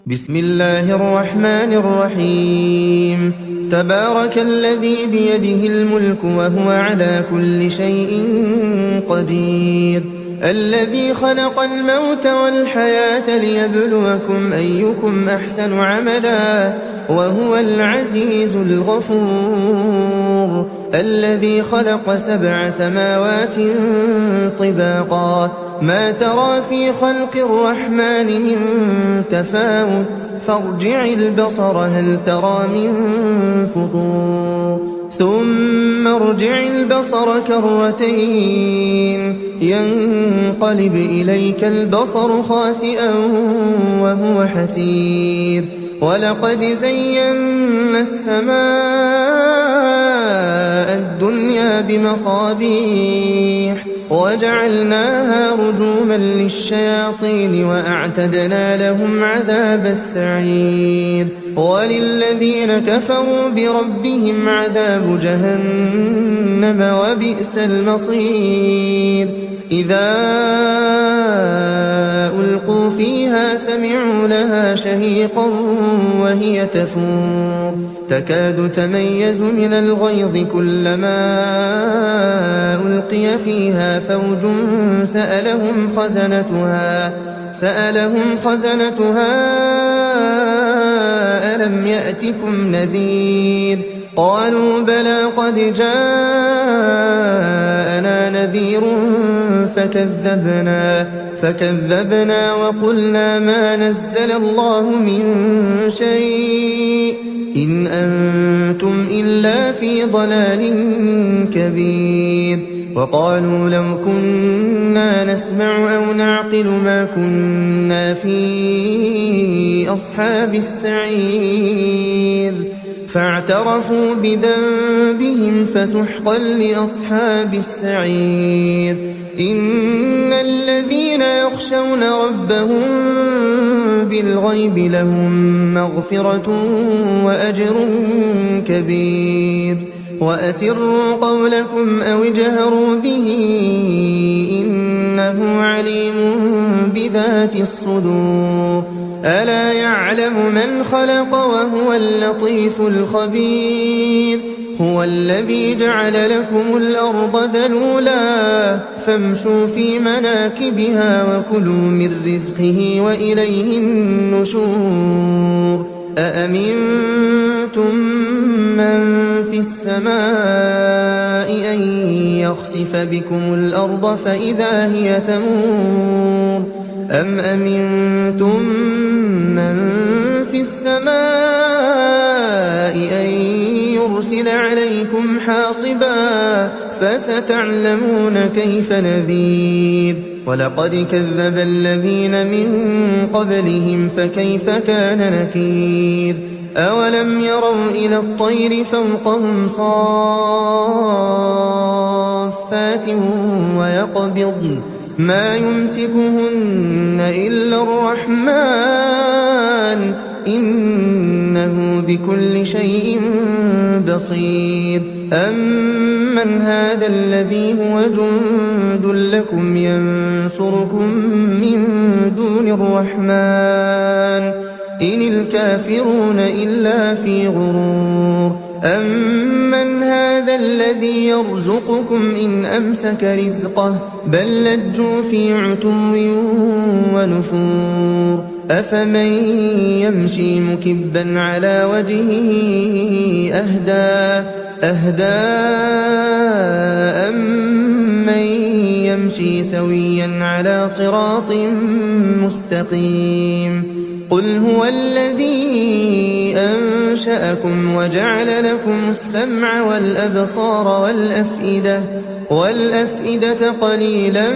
بسم الله الرحمن الرحيم. تبارك الذي بيده الملك وهو على كل شيء قدير، الذي خلق الموت والحياة ليبلوكم أيكم أحسن عملا وهو العزيز الغفور، الذي خلق 7 سماوات طباقا ما ترى في خلق الرحمن من تفاوت فارجع البصر هل ترى من فطور، ثم ارجع البصر كرتين ينقلب إليك البصر خاسئا وهو حسير، ولقد زينا السماء الدنيا بمصابيح وجعلناها رجوما للشياطين وأعتدنا لهم عذاب السعير، وللذين كفروا بربهم عذاب جهنم وبئس المصير. إذا ألقوا فيها سمعوا لها شهيقا وهي تفور تكاد تميز من الغيظ كلما ألقي فيها فوج سألهم خزنتها ألم يأتكم نذير؟ قالوا بلى قد جاءنا نذير فكذبنا وقلنا ما نزل الله من شيء إن أنتم إلا في ضلال كبير. وقالوا لو كنا نسمع أو نعقل ما كنا في أصحاب السعير، فاعترفوا بذنبهم فسحقا لأصحاب السعير. إن الذين يخشون ربهم بالغيب لهم مغفرة وأجر كبير. وأسروا قولكم أو اجهروا به إنه عليم بذات الصدور. ألا يعلم من خلق وهو اللطيف الخبير. هو الذي جعل لكم الأرض ذلولا فامشوا في مناكبها وكلوا من رزقه وإليه النشور. أأمنتم من في السماء أن يخسف بكم الأرض فإذا هي تمور أم أمنتم من في السماء أن يرسل عليكم حاصبا فستعلمون كيف نذير. ولقد كذب الذين من قبلهم فكيف كان نكير. أولم يروا إلى الطير فوقهم صافات ويقبضن ما يمسكهن إلا الرحمن إنه بكل شيء بصير. أمن هذا الذي هو جند لكم ينصركم من دون الرحمن إن الكافرون إلا في غرور. أمن هذا الذي يرزقكم إن أمسك رزقه بل لجوا في عتو ونفور. أفمن يمشي مكبا على وجهه أهدى أمن يمشي سويا على صراط مستقيم. قل هو الذي أنشأكم وجعل لكم السمع والأبصار والأفئدة قليلا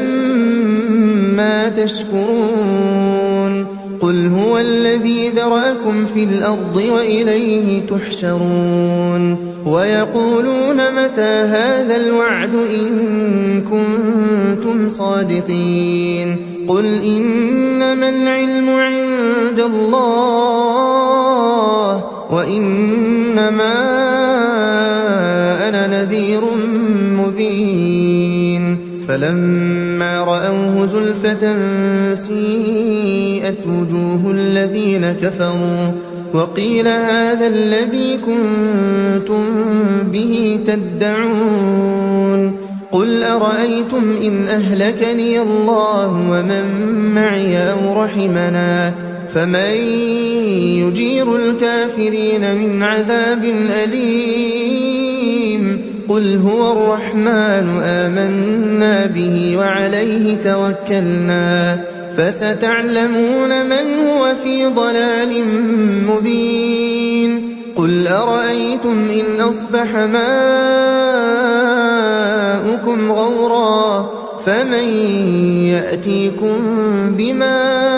ما تشكرون. قل هو الذي ذرأكم في الأرض وإليه تحشرون. ويقولون متى هذا الوعد إن كنتم صادقين. قل إنما العلم عند الله وإنما أنا نذير مبين. فلما رأوه زلفة سيئت وَكُبِّتْ وُجُوهُ الَّذِينَ كَفَرُوا وَقِيلَ هَذَا الَّذِي كُنتُم بِهِ تَدَّعُونَ قُلْ أَرَأَيْتُمْ إِنْ أَهْلَكَنِيَ اللَّهُ وَمَن مَّعِيَ أَوْ رَحِمَنَا فَمَن يُجِيرُ الْكَافِرِينَ مِنْ عَذَابٍ أَلِيمٍ قُلْ هُوَ الرَّحْمَنُ آمَنَّا بِهِ وَعَلَيْهِ تَوَكَّلْنَا فَسَتَعْلَمُونَ مَنْ هُوَ فِي ضَلَالٍ مُّبِينٍ قُلْ أَرَأَيْتُمْ إِنْ أَصْبَحَ مَاؤُكُمْ غَوْرًا فَمَن يَأْتِيكُم بِمَاءٍ